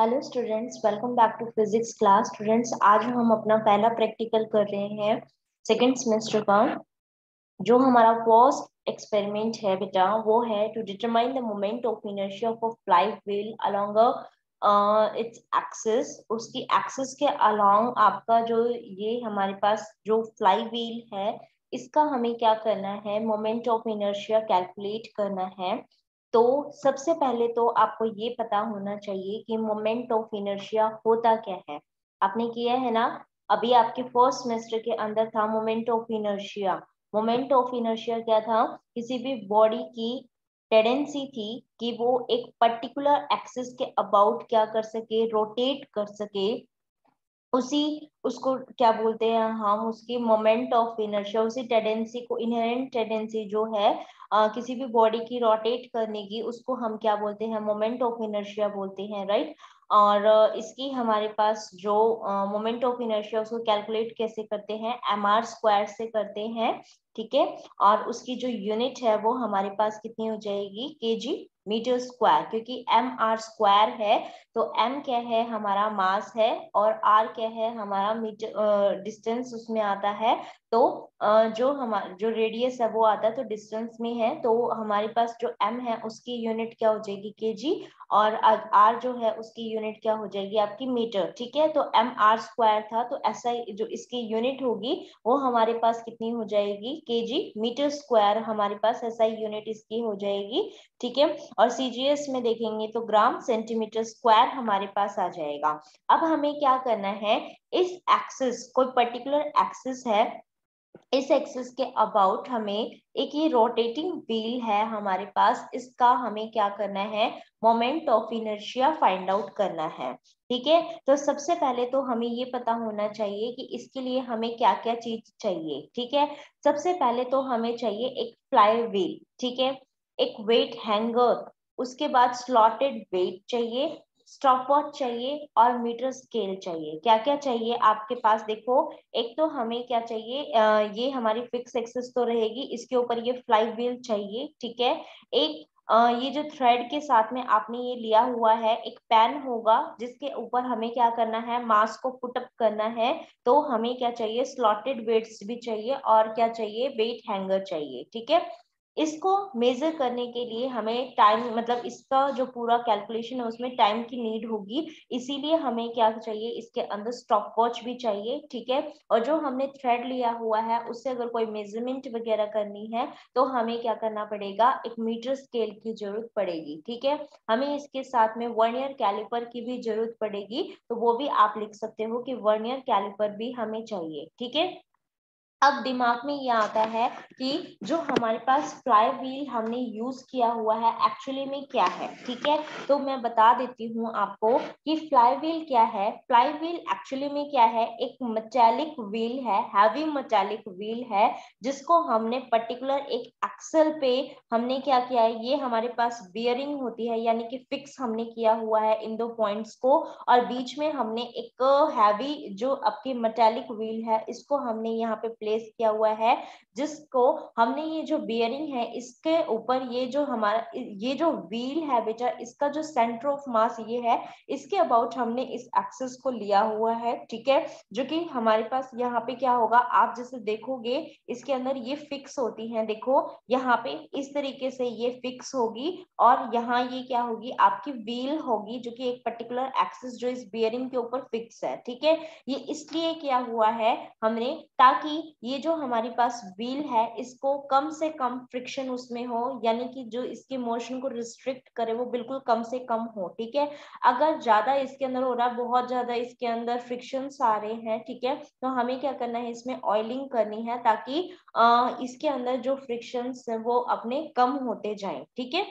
Hello students, welcome back to physics class. Students, आज हम अपना पहला प्रैक्टिकल कर रहे हैं सेकेंड सेमेस्टर का। जो हमारा फर्स्ट एक्सपेरिमेंट है बेटा, वो है to determine the moment of inertia of a flywheel along its axis. उसकी एक्सिस के अलोंग आपका जो ये हमारे पास जो फ्लाई व्हील है, इसका हमें क्या करना है, मोमेंट ऑफ इनर्शिया कैलकुलेट करना है। तो सबसे पहले तो आपको ये पता होना चाहिए कि मोमेंट ऑफ इनर्शिया होता क्या है। आपने किया है ना, अभी आपके फर्स्ट सेमेस्टर के अंदर था moment of inertia. Moment of inertia क्या था? किसी भी बॉडी की टेंडेंसी थी कि वो एक पर्टिकुलर एक्सिस के अबाउट क्या कर सके, रोटेट कर सके। उसी उसको क्या बोलते हैं हम, उसकी मोमेंट ऑफ इनर्शिया, उसी टेंडेंसी को, इनहेरेंट टेंडेंसी जो है किसी भी बॉडी की रोटेट करने की, उसको हम क्या बोलते हैं, मोमेंट ऑफ इनर्शिया बोलते हैं, राइट। और इसकी हमारे पास जो मोमेंट ऑफ इनर्शिया, उसको कैलकुलेट कैसे करते हैं, mr स्क्वायर से करते हैं, ठीक है। और उसकी जो यूनिट है वो हमारे पास कितनी हो जाएगी, केजी मीटर स्क्वायर, क्योंकि mr स्क्वायर है तो m क्या है, हमारा मास है, और r क्या है, हमारा मीटर डिस्टेंस उसमें आता है। तो जो हमारा जो रेडियस है वो आता है तो डिस्टेंस में है, तो हमारे पास जो m है उसकी यूनिट क्या हो जाएगी, केजी, और r जो है उसकी यूनिट क्या हो जाएगी, आपकी मीटर, ठीक है। तो mr स्क्वायर था, तो ऐसा जो इसकी यूनिट होगी वो हमारे पास कितनी हो जाएगी, केजी मीटर स्क्वायर, हमारे पास ऐसा यूनिट इसकी हो जाएगी, ठीक है। और सीजीएस में देखेंगे तो ग्राम सेंटीमीटर स्क्वायर हमारे पास आ जाएगा। अब हमें क्या करना है, इस एक्सिस, कोई पर्टिकुलर एक्सिस है, इस एक्सिस के अबाउट हमें एक ये रोटेटिंग व्हील है हमारे पास, इसका हमें क्या करना है, moment of inertia find out करना है, ठीक है। तो सबसे पहले तो हमें ये पता होना चाहिए कि इसके लिए हमें क्या क्या चीज चाहिए, ठीक है। सबसे पहले तो हमें चाहिए एक फ्लाई व्हील, ठीक है, एक वेट हैंगर, उसके बाद स्लॉटेड वेट चाहिए, स्टॉपवॉच चाहिए, और मीटर स्केल चाहिए। क्या क्या चाहिए आपके पास, देखो। एक तो हमें क्या चाहिए, ये हमारी फिक्स एक्सिस तो रहेगी, इसके ऊपर ये फ्लाई व्हील चाहिए, ठीक है। एक ये जो थ्रेड के साथ में आपने ये लिया हुआ है, एक पेन होगा जिसके ऊपर हमें क्या करना है, मास को पुट अप करना है। तो हमें क्या चाहिए, स्लॉटेड वेट्स भी चाहिए, और क्या चाहिए, वेट हैंगर चाहिए, ठीक है। इसको मेजर करने के लिए हमें टाइम, मतलब इसका जो पूरा कैलकुलेशन है उसमें टाइम की नीड होगी, इसीलिए हमें क्या चाहिए, इसके अंदर स्टॉप वॉच भी चाहिए, ठीक है। और जो हमने थ्रेड लिया हुआ है उससे अगर कोई मेजरमेंट वगैरह करनी है तो हमें क्या करना पड़ेगा, एक मीटर स्केल की जरूरत पड़ेगी, ठीक है। हमें इसके साथ में वर्नियर कैलिपर की भी जरूरत पड़ेगी, तो वो भी आप लिख सकते हो कि वर्नियर कैलिपर भी हमें चाहिए, ठीक है। अब दिमाग में ये आता है कि जो हमारे पास फ्लाई व्हील हमने यूज किया हुआ है एक्चुअली में क्या है, ठीक है। तो मैं बता देती हूँ आपको कि फ्लाई व्हील क्या है। फ्लाई व्हील एक्चुअली में क्या है, एक मेटालिक व्हील है, हैवी मेटालिक व्हील है, जिसको हमने पर्टिकुलर एक एक्सल पे हमने क्या किया है, ये हमारे पास बियरिंग होती है, यानी कि फिक्स हमने किया हुआ है इन दो पॉइंट्स को, और बीच में हमने एक हैवी जो आपकी मेटालिक व्हील है इसको हमने यहाँ पे प्लेस किया हुआ है, जिसको हमने ये जो बियरिंग है इसके ऊपर ये जो हमारा ये जो व्हील है बेटा, इसका जो सेंटर ऑफ मास ये है, इसके अबाउट हमने इस एक्सिस को लिया हुआ है, ठीक है। जो कि हमारे पास यहाँ पे क्या होगा, आप जैसे देखोगे इसके अंदर ये फिक्स होती है, देखो यहाँ पे इस तरीके से ये फिक्स होगी, और यहाँ ये क्या होगी, आपकी व्हील होगी, जो कि एक पर्टिकुलर एक्सिस जो इस बियरिंग के ऊपर फिक्स है, ठीक है। ये इसलिए क्या हुआ है हमने, ताकि ये जो हमारे पास व्हील है इसको कम से कम फ्रिक्शन उसमें हो, यानी कि जो इसके मोशन को रिस्ट्रिक्ट करे वो बिल्कुल कम से कम हो, ठीक है। अगर ज्यादा इसके अंदर हो रहा है, बहुत ज्यादा इसके अंदर फ्रिक्शंस आ रहे हैं, ठीक है, तो हमें क्या करना है, इसमें ऑयलिंग करनी है, ताकि इसके अंदर जो फ्रिक्शंस है वो अपने कम होते जाएं, ठीक है,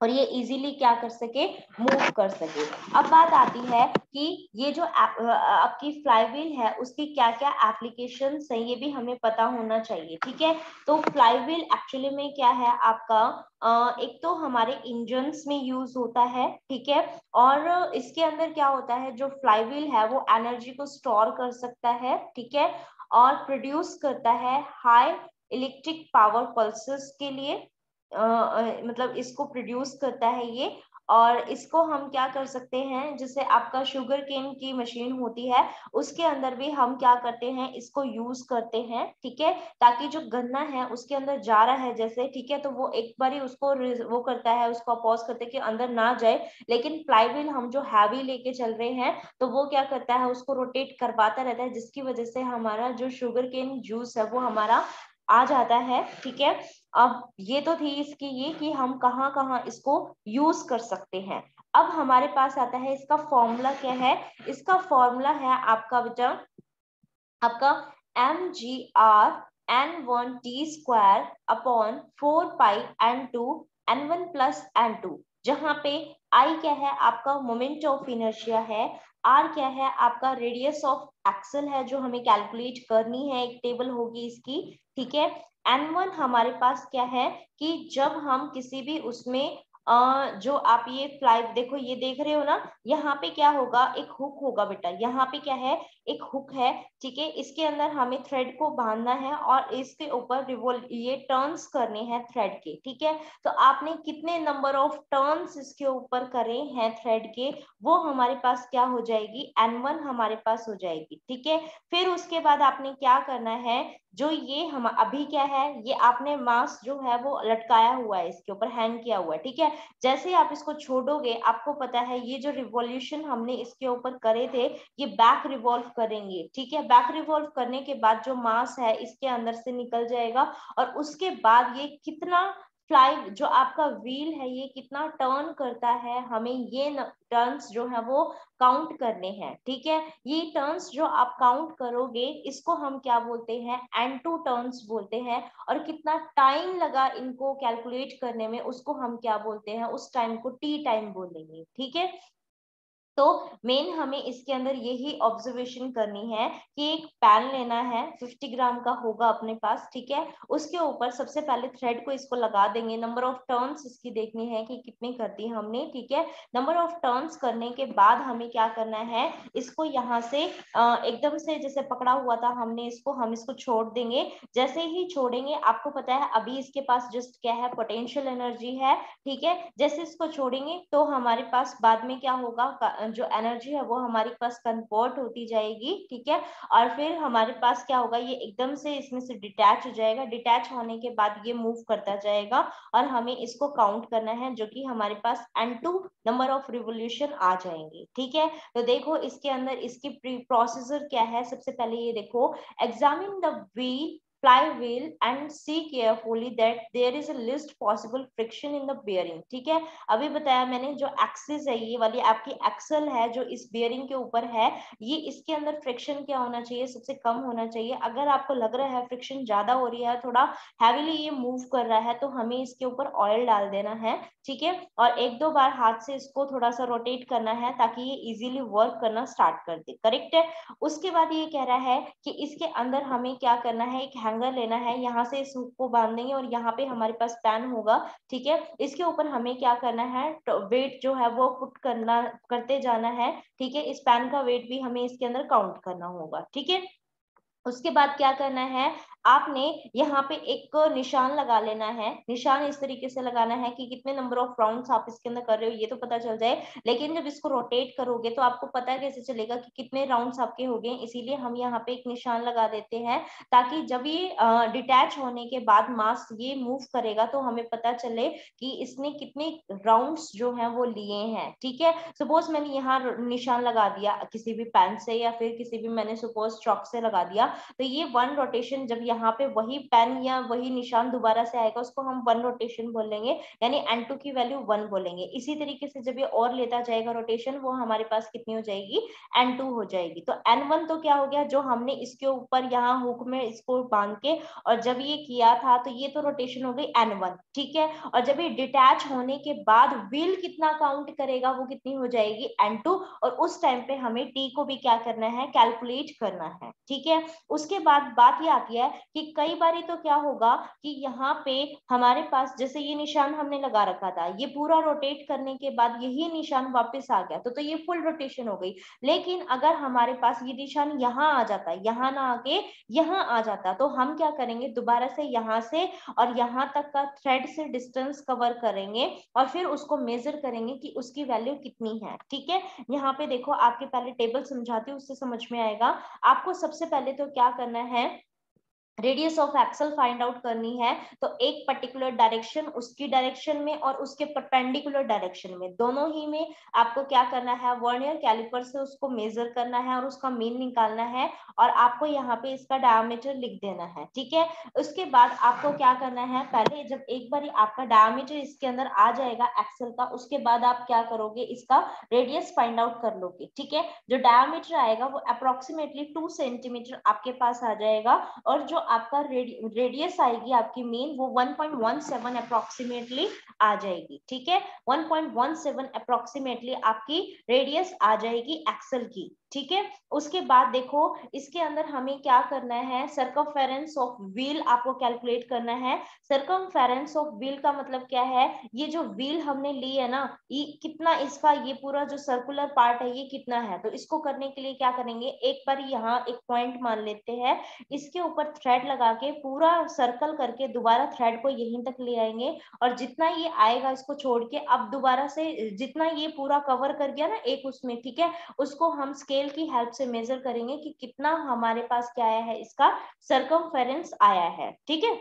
और ये इजीली क्या कर सके, मूव कर सके। अब बात आती है कि ये जो आपकी फ्लाईव्हील है उसकी क्या क्या एप्लीकेशंस है, ये भी हमें पता होना चाहिए, ठीक है। तो फ्लाईव्हील एक्चुअली में क्या है आपका, एक तो हमारे इंजन्स में यूज होता है, ठीक है, और इसके अंदर क्या होता है, जो फ्लाईव्हील है वो एनर्जी को स्टोर कर सकता है, ठीक है, और प्रोड्यूस करता है हाई इलेक्ट्रिक पावर पल्सेस के लिए, मतलब इसको प्रोड्यूस करता है ये, और इसको हम क्या कर सकते हैं, जैसे आपका शुगर केन की मशीन होती है उसके अंदर भी हम क्या करते हैं, इसको यूज करते हैं, ठीक है, ताकि जो गन्ना है उसके अंदर जा रहा है जैसे, ठीक है, तो वो एक बारी उसको वो करता है, उसको अपोज करते हैं कि अंदर ना जाए, लेकिन फ्लाईव्हील हम जो हैवी लेके चल रहे हैं तो वो क्या करता है, उसको रोटेट करवाता रहता है, जिसकी वजह से हमारा जो शुगर केन जूस है वो हमारा आ जाता है, ठीक है। अब ये तो थी इसकी ये कि हम कहाँ कहाँ इसको यूज कर सकते हैं। अब हमारे पास आता है इसका फॉर्मूला क्या है, इसका फॉर्मूला है आपका बेटा, आपका mgr n1t² अपॉन 4π n2 जहाँ पे I क्या है आपका मोमेंट ऑफ इनर्शिया है, R क्या है आपका रेडियस ऑफ एक्सल है जो हमें कैलकुलेट करनी है, एक टेबल होगी इसकी, ठीक है। n1 हमारे पास क्या है कि जब हम किसी भी उसमें जो आप ये फ्लाई देखो, ये देख रहे हो ना, यहाँ पे क्या होगा, एक हुक होगा बेटा, यहाँ पे क्या है, एक हुक है, ठीक है, इसके अंदर हमें थ्रेड को बांधना है और इसके ऊपर ये टर्न्स करने हैं थ्रेड के, ठीक है। तो आपने कितने नंबर ऑफ टर्न्स इसके ऊपर करे हैं थ्रेड के, वो हमारे पास क्या हो जाएगी, n1 हमारे पास हो जाएगी, ठीक है। फिर उसके बाद आपने क्या करना है, जो ये हम अभी क्या है, ये आपने मास जो है वो लटकाया हुआ है, इसके ऊपर हैंग किया हुआ है, ठीक है। जैसे आप इसको छोड़ोगे, आपको पता है ये जो रिवॉल्यूशन हमने इसके ऊपर करे थे ये बैक रिवॉल्व करेंगे, ठीक है। बैक रिवॉल्व करने के बाद जो मास है इसके अंदर से निकल जाएगा और उसके बाद ये कितना फ्लाई जो आपका व्हील है ये कितना टर्न करता है, हमें ये टर्न्स जो है वो काउंट करने हैं, ठीक है। ये टर्न्स जो आप काउंट करोगे इसको हम क्या बोलते हैं, n2 टर्न्स बोलते हैं, और कितना टाइम लगा इनको कैलकुलेट करने में उसको हम क्या बोलते हैं, उस टाइम को t टाइम बोलेंगे, ठीक है। तो मेन हमें इसके अंदर यही ऑब्जर्वेशन करनी है कि एक पैन लेना है, 50 ग्राम का होगा अपने पास, ठीक है। उसके ऊपर सबसे पहले थ्रेड को इसको लगा देंगे, नंबर ऑफ टर्न्स इसकी देखनी है कि कितनी कर दी हमने, ठीक है। नंबर ऑफ टर्न्स करने के बाद हमें क्या करना है, इसको यहाँ से एकदम से जैसे पकड़ा हुआ था हमने इसको, हम इसको छोड़ देंगे। जैसे ही छोड़ेंगे, आपको पता है अभी इसके पास जस्ट क्या है, पोटेंशियल एनर्जी है, ठीक है। जैसे इसको छोड़ेंगे तो हमारे पास बाद में क्या होगा, जो एनर्जी है वो हमारे पास कन्वर्ट होती जाएगी, ठीक है। और फिर हमारे पास क्या होगा, ये एकदम से इसमें से डिटैच हो जाएगा, डिटैच होने के बाद ये मूव करता जाएगा और हमें इसको काउंट करना है, जो कि हमारे पास n2 नंबर ऑफ रिवोल्यूशन आ जाएंगे, ठीक है। तो देखो इसके अंदर इसकी प्रोसीजर क्या है, सबसे पहले ये देखो, examine the wheel flywheel and see carefully that there is a least possible friction in the bearing, ठीक है। अभी बताया मैंने, जो एक्सिस है ये वाली आपकी एक्सल है जो इस बेयरिंग के ऊपर है, ये इसके अंदर फ्रिक्शन क्या होना चाहिए, सबसे कम होना चाहिए। अगर आपको लग रहा है फ्रिक्शन ज्यादा हो रही है, थोड़ा हैवीली ये मूव कर रहा है, तो हमें इसके ऊपर ऑयल डाल देना है, ठीक है। और एक दो बार हाथ से इसको थोड़ा सा रोटेट करना है ताकि ये इजीली वर्क करना स्टार्ट कर दे, करेक्ट है। उसके बाद ये कह रहा है कि इसके अंदर हमें क्या करना है, एक हैंगर लेना है, यहाँ से इस हुक को बांध देंगे और यहाँ पे हमारे पास पैन होगा, ठीक है। इसके ऊपर हमें क्या करना है, वेट जो है वो पुट करना करते जाना है, ठीक है। इस पैन का वेट भी हमें इसके अंदर काउंट करना होगा, ठीक है। उसके बाद क्या करना है, आपने यहाँ पे एक निशान लगा लेना है, निशान इस तरीके से लगाना है कि कितने नंबर ऑफ राउंड्स आप इसके अंदर कर रहे हो ये तो पता चल जाए, लेकिन जब इसको रोटेट करोगे तो आपको पता कैसे चलेगा कि कितने राउंड्स आपके हो गए, इसीलिए हम यहाँ पे एक निशान लगा देते हैं, ताकि जब ये डिटैच होने के बाद मास ये मूव करेगा तो हमें पता चले कि इसने कितने राउंड्स जो है वो लिए हैं, ठीक है। सपोज मैंने यहाँ निशान लगा दिया किसी भी पेन से या फिर किसी भी मैंने सपोज चॉक से लगा दिया, तो ये वन रोटेशन जब यहाँ पे वही पेन या वही निशान दोबारा से आएगा उसको हम वन रोटेशन बोलेंगे, यानी n2 की वैल्यू 1 बोलेंगे। इसी तरीके से जब ये और लेता जाएगा रोटेशन, वो हमारे पास कितनी हो जाएगी, n2 हो जाएगी। तो n1 तो क्या हो गया, जो हमने इसके ऊपर यहाँ हुक में इसको बांध के और जब ये किया था तो ये तो रोटेशन हो गई n1, ठीक है। और जब ये डिटैच होने के बाद व्हील कितना काउंट करेगा, वो कितनी हो जाएगी n2, और उस टाइम पे हमें t को भी क्या करना है, कैलकुलेट करना है, ठीक है। उसके बाद बात ये आती है कि कई बारी तो क्या होगा कि यहाँ पे हमारे पास जैसे ये निशान हमने लगा रखा था, ये पूरा रोटेट करने के बाद यही निशान वापस आ गया, तो ये फुल रोटेशन हो गई। लेकिन अगर हमारे पास ये निशान यहाँ आ जाता है, यहाँ ना आके यहाँ आ जाता, तो हम क्या करेंगे, दोबारा से यहाँ से और यहाँ तक का थ्रेड से डिस्टेंस कवर करेंगे और फिर उसको मेजर करेंगे कि उसकी वैल्यू कितनी है। ठीक है, यहाँ पे देखो आपके पहले टेबल समझाती हूँ, उससे समझ में आएगा। आपको सबसे पहले तो क्या करना है, radius of axle find out करनी है। तो एक पर्टिकुलर डायरेक्शन, उसकी डायरेक्शन में और उसके परपेंडिकुलर डायरेक्शन में, दोनों ही में आपको क्या करना है, वर्नियर कैलिपर से उसको मेजर करना है और उसका मीन निकालना है और आपको यहाँ पे इसका डायमीटर लिख देना है। ठीक है, उसके बाद आपको क्या करना है, पहले जब एक बार आपका डायमीटर इसके अंदर आ जाएगा एक्सल का, उसके बाद आप क्या करोगे, इसका रेडियस फाइंड आउट कर लोगे। ठीक है, जो डायमीटर आएगा वो अप्रोक्सीमेटली 2 सेंटीमीटर आपके पास आ जाएगा और जो आपका रेडियस आएगी आपकी मेन, वो 1.17 अप्रोक्सीमेटली आ जाएगी। ठीक है, 1.17 अप्रोक्सीमेटली आपकी रेडियस आ जाएगी एक्सल की। ठीक है, उसके बाद देखो इसके अंदर हमें क्या करना है, सर्कमफेरेंस ऑफ व्हील आपको कैलकुलेट करना है। सर्कमफेरेंस ऑफ व्हील का मतलब क्या है, ये जो व्हील हमने ली है ना, ये कितना, इसका ये पूरा जो सर्कुलर पार्ट है ये कितना है। तो इसको करने के लिए क्या करेंगे, एक बार यहाँ एक पॉइंट मान लेते हैं, इसके ऊपर थ्रेड लगा के पूरा सर्कल करके दोबारा थ्रेड को यहीं तक ले आएंगे और जितना ये आएगा इसको छोड़ के अब दोबारा से जितना ये पूरा कवर कर गया ना एक उसमें, ठीक है, उसको हम स्केल की हेल्प से मेजर करेंगे कि कितना हमारे पास क्या आया है, इसका सर्कमफेरेंस आया है। ठीक है,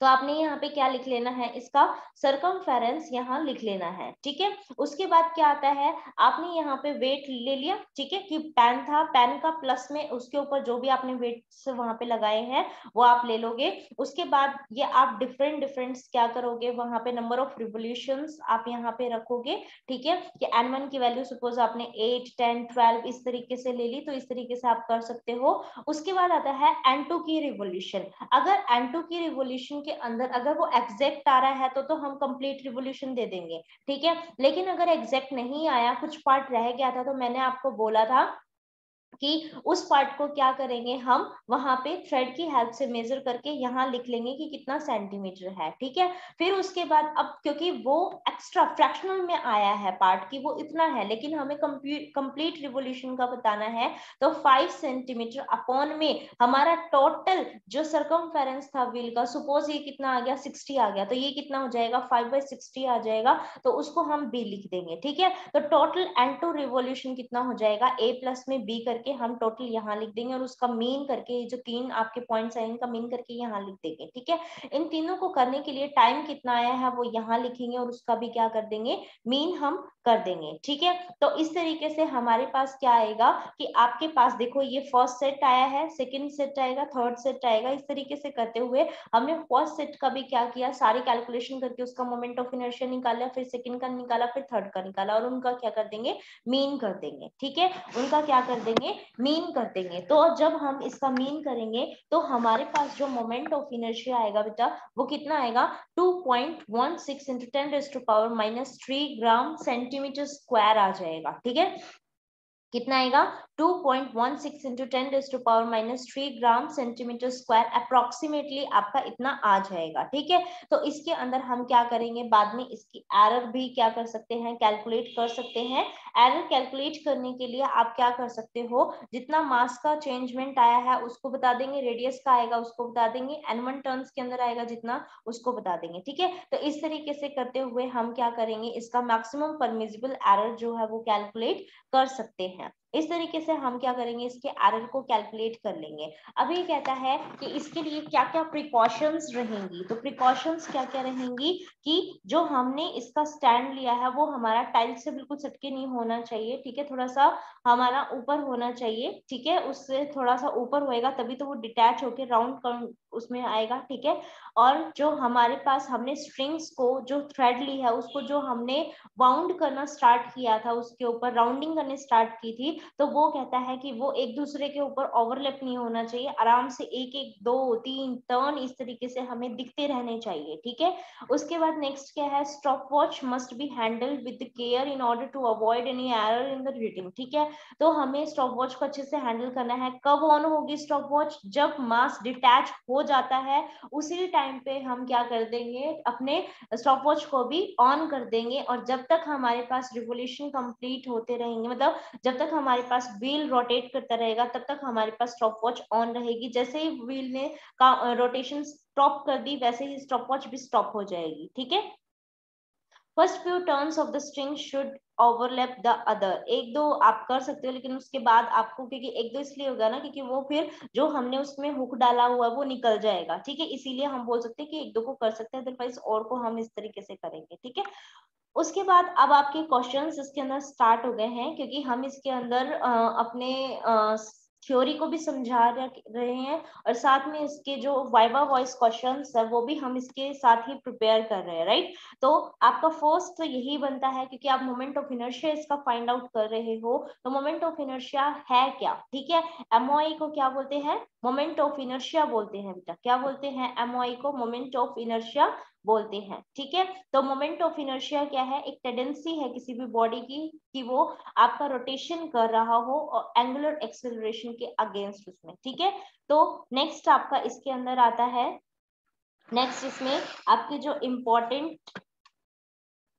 तो आपने यहाँ पे क्या लिख लेना है, इसका सर्कमफेरेंस यहाँ लिख लेना है। ठीक है, उसके बाद क्या आता है, आपने यहाँ पे वेट ले लिया। ठीक है, कि पेन था, पेन का प्लस में उसके ऊपर जो भी आपने वेट से वहां पे लगाए हैं वो आप ले लोगे। उसके बाद ये आप डिफरेंट डिफरेंट क्या करोगे, वहां पे नंबर ऑफ रिवोल्यूशंस आप यहाँ पे रखोगे। ठीक है, कि n1 की वैल्यू सपोज आपने 8 10 12 इस तरीके से ले ली, तो इस तरीके से आप कर सकते हो। उसके बाद आता है n2 की रिवोल्यूशन। अगर n2 की रिवोल्यूशन के अंदर अगर वो एग्जैक्ट आ रहा है तो हम कंप्लीट रिवोल्यूशन दे देंगे। ठीक है, लेकिन अगर एग्जैक्ट नहीं आया, कुछ पार्ट रह गया था, तो मैंने आपको बोला था कि उस पार्ट को क्या करेंगे, हम वहां पे थ्रेड की हेल्प से मेजर करके यहाँ लिख लेंगे कि कितना सेंटीमीटर है। ठीक है, फिर उसके बाद अब क्योंकि वो एक्स्ट्रा फ्रैक्शनल में आया है पार्ट की, वो इतना है, लेकिन हमें कंप्लीट रिवोल्यूशन का बताना है, तो 5 सेंटीमीटर अपॉन में हमारा टोटल जो सर्कमफेरेंस था व्हील का, सपोज ये कितना आ गया, 60 आ गया, तो ये कितना हो जाएगा, 5/60 आ जाएगा, तो उसको हम बी लिख देंगे। ठीक है, तो टोटल n2 रिवोल्यूशन कितना हो जाएगा, a प्लस में b करके हम टोटल यहाँ लिख देंगे और उसका मीन करके जो तीन आपके पॉइंट्स हैं इनका मीन करके यहाँ लिख देंगे। ठीक है, इन तीनों को करने के लिए टाइम कितना आया है वो यहाँ लिखेंगे और उसका भी क्या कर देंगे, मीन हम कर देंगे। ठीक है, तो इस तरीके से हमारे पास क्या आएगा कि आपके पास देखो ये फर्स्ट सेट आया है, सेकंड सेट आएगा, थर्ड सेट आएगा। इस तरीके से करते हुए हमने फर्स्ट सेट का भी क्या किया, सारी कैलकुलेशन करके उसका मोमेंट ऑफ इनर्शिया निकाला, फिर सेकंड का निकाला, फिर थर्ड का निकाला और उनका क्या कर देंगे, मीन कर देंगे। ठीक है, उनका क्या कर देंगे, मीन कर देंगे। तो जब हम इसका मीन करेंगे तो हमारे पास जो मोमेंट ऑफ इनर्शिया आएगा बेटा, वो कितना आएगा, 2.16 इंटू 10⁻³ ग्राम सेंटीमीटर स्क्वायर आ जाएगा। ठीक है, कितना आएगा, 2.16 into 10⁻³ gram centimetre square approximately आपका इतना आ जाएगा। ठीक है, तो इसके अंदर हम क्या करेंगे, बाद में इसकी एरर भी क्या कर सकते हैं, कैलकुलेट कर सकते हैं। एरर कैलकुलेट करने के लिए आप क्या कर सकते हो, जितना मास का चेंजमेंट आया है उसको बता देंगे, रेडियस का आएगा उसको बता देंगे, n1 टर्न्स के अंदर आएगा जितना उसको बता देंगे। ठीक है, तो इस तरीके से करते हुए हम क्या करेंगे, इसका मैक्सिमम परमिसिबल एरर जो है वो कैलकुलेट कर सकते हैं। इस तरीके से हम क्या करेंगे, इसके एरर को कैलकुलेट कर लेंगे। अब ये कहता है कि इसके लिए क्या क्या प्रिकॉशंस रहेंगी, तो प्रिकॉशंस क्या क्या रहेंगी कि जो हमने इसका स्टैंड लिया है वो हमारा टाइल से बिल्कुल सटके नहीं होना चाहिए। ठीक है, थोड़ा सा हमारा ऊपर होना चाहिए। ठीक है, उससे थोड़ा सा ऊपर होएगा तभी तो वो डिटैच होकर राउंड उसमें आएगा। ठीक है, और जो हमारे पास हमने स्ट्रिंग्स को जो थ्रेड ली है उसको जो हमने वाउंड करना स्टार्ट किया था, उसके ऊपर राउंडिंग करने स्टार्ट की थी, तो वो कहता है कि वो एक दूसरे के ऊपर ओवरलैप नहीं होना चाहिए, आराम से एक एक 2-3 टर्न इस तरीके से हमें दिखते रहने चाहिए, ठीक है। उसके बाद नेक्स्ट क्या है, stopwatch must be handled with care in order to avoid any error in the reading, ठीक है। तो हमें स्टॉप वॉच को अच्छे से हैंडल करना है। कब ऑन होगी स्टॉप वॉच, जब मास डिटैच हो जाता है उसी टाइम पे हम क्या कर देंगे, अपने स्टॉप वॉच को भी ऑन कर देंगे, और जब तक हमारे पास रिवोल्यूशन कंप्लीट होते रहेंगे, मतलब जब तक हमारे पास व्हील रोटेट करता रहेगा तब तक हमारे पास स्टॉप वॉच ऑन रहेगी। जैसे ही व्हील ने रोटेशन स्टॉप कर दी वैसे ही स्टॉप वॉच भी स्टॉप हो जाएगी, ठीक है। First few turns of the string should overlap the other, एक दो आप कर सकते हो लेकिन उसके बाद आपको, क्योंकि एक दो इसलिए होगा ना क्योंकि वो फिर जो हमने उसमें हुक डाला हुआ है वो निकल जाएगा, ठीक है। इसीलिए हम बोल सकते हैं कि एक दो को कर सकते हैं, अदरवाइज और को हम इस तरीके से करेंगे, ठीक है। उसके बाद अब आपके क्वेश्चंस इसके अंदर स्टार्ट हो गए हैं, क्योंकि हम इसके अंदर अपने थ्योरी को भी समझा रहे हैं और साथ में इसके जो वाइवा वॉइस क्वेश्चंस है वो भी हम इसके साथ ही प्रिपेयर कर रहे हैं, राइट। तो आपका फर्स्ट तो यही बनता है, क्योंकि आप मोमेंट ऑफ इनर्शिया इसका फाइंड आउट कर रहे हो, तो मोमेंट ऑफ इनर्शिया है क्या, ठीक है। एमओआई को क्या बोलते हैं, मोमेंट ऑफ इनर्शिया बोलते हैं बेटा, क्या बोलते हैं, एमओआई को मोमेंट ऑफ इनर्शिया बोलते हैं, ठीक है। तो मोमेंट ऑफ इनर्शिया क्या है, एक टेंडेंसी है किसी भी बॉडी की कि वो आपका रोटेशन कर रहा हो और एंगुलर एक्सेलरेशन के अगेंस्ट उसमें, ठीक है। तो नेक्स्ट आपका इसके अंदर आता है, नेक्स्ट इसमें आपके जो इम्पोर्टेंट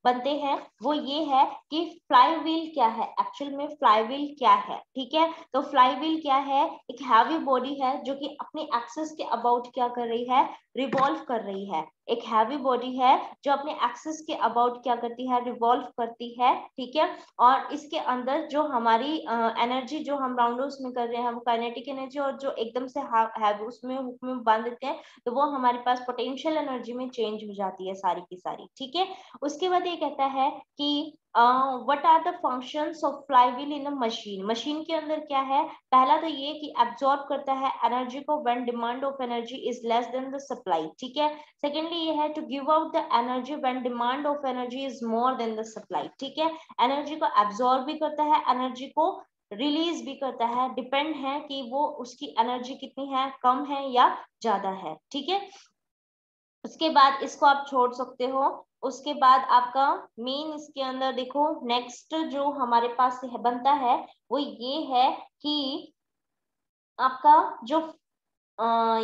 बनते हैं वो ये है कि फ्लाई व्हील क्या है, एक्चुअल में फ्लाई व्हील क्या है, ठीक है। तो फ्लाई व्हील क्या है, एक हैवी बॉडी है जो कि अपने एक्सिस के अबाउट क्या कर रही है, रिवॉल्व कर रही है। एक हैवी बॉडी है जो अपने एक्सिस के अबाउट क्या करती है, रिवॉल्व करती है, ठीक है। और इसके अंदर जो हमारी एनर्जी जो हम राउंड में कर रहे हैं वो काइनेटिक एनर्जी, और जो एकदम से हैवी उसमें हुक में बांध देते हैं तो वो हमारे पास पोटेंशियल एनर्जी में चेंज हो जाती है सारी की सारी, ठीक है। उसके बाद ये कहता है कि what are the functions of flywheel in a machine, machine के अंदर क्या है, पहला तो ये कि एब्जॉर्ब करता है एनर्जी को when demand of energy is less than the supply, ठीक है। सेकेंडली ये है to give out the energy when demand of energy is more than the supply, ठीक है। एनर्जी को एब्जॉर्ब भी करता है, एनर्जी को रिलीज भी करता है, डिपेंड है कि वो उसकी एनर्जी कितनी है, कम है या ज्यादा है, ठीक है। उसके बाद इसको आप छोड़ सकते हो। उसके बाद आपका मेन इसके अंदर देखो, नेक्स्ट जो हमारे पास बनता है वो ये है कि आपका जो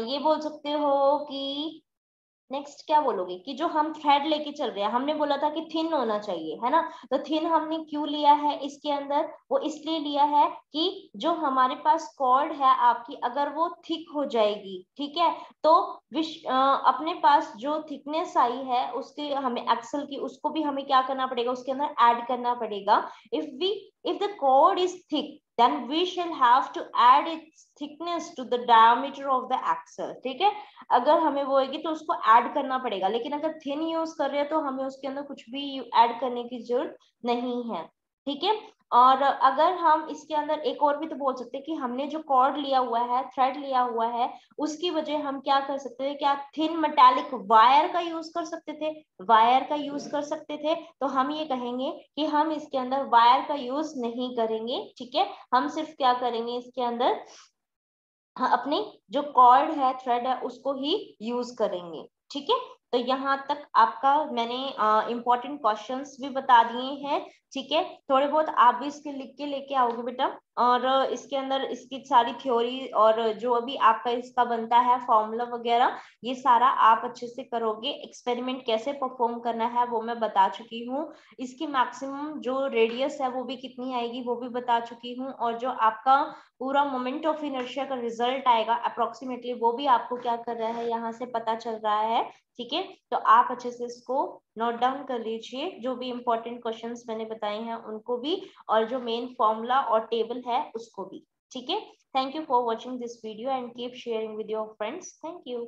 ये बोल सकते हो कि नेक्स्ट क्या बोलोगे कि जो हम थ्रेड लेके चल रहे हैं, हमने बोला था कि थिन होना चाहिए, है ना। तो थिन हमने क्यों लिया है इसके अंदर, वो इसलिए लिया है कि जो हमारे पास कॉर्ड है आपकी, अगर वो थिक हो जाएगी, ठीक है, तो अपने पास जो थिकनेस आई है उसके हमें एक्सल की, उसको भी हमें क्या करना पड़ेगा, उसके अंदर ऐड करना पड़ेगा। if the cord is thick then we shall have to add its thickness to the diameter of the axle, ठीक है। अगर हमें वो होगी तो उसको ऐड करना पड़ेगा, लेकिन अगर थिन यूज कर रहे हैं तो हमें उसके अंदर कुछ भी ऐड करने की जरूरत नहीं है, ठीक है। और अगर हम इसके अंदर एक और भी तो बोल सकते हैं कि हमने जो कॉर्ड लिया हुआ है, थ्रेड लिया हुआ है, उसकी वजह हम क्या कर सकते थे, क्या थिन मेटालिक वायर का यूज कर सकते थे, वायर का यूज कर सकते थे। तो हम ये कहेंगे कि हम इसके अंदर वायर का यूज नहीं करेंगे, ठीक है। हम सिर्फ क्या करेंगे इसके अंदर, हाँ, अपनी जो कॉर्ड है, थ्रेड है, उसको ही यूज करेंगे, ठीक है। तो यहाँ तक आपका मैंने इंपॉर्टेंट क्वेश्चंस भी बता दिए हैं, ठीक है। थोड़े बहुत आप भी इसके लिख के लेके आओगे बेटा, और इसके अंदर इसकी सारी थ्योरी और जो भी आपका इसका बनता है फॉर्मूला वगैरह, ये सारा आप अच्छे से करोगे। एक्सपेरिमेंट कैसे परफॉर्म करना है वो मैं बता चुकी हूँ, इसकी मैक्सिमम जो रेडियस है वो भी कितनी आएगी वो भी बता चुकी हूँ, और जो आपका पूरा मोमेंट ऑफ इनर्शिया का रिजल्ट आएगा अप्रोक्सीमेटली वो भी आपको क्या कर रहा है, यहाँ से पता चल रहा है, ठीक है। तो आप अच्छे से इसको नोट डाउन कर लीजिए, जो भी इंपॉर्टेंट क्वेश्चंस मैंने बताए हैं उनको भी, और जो मेन फॉर्मूला और टेबल है उसको भी, ठीक है। Thank you for watching this video and keep sharing with your friends. Thank you.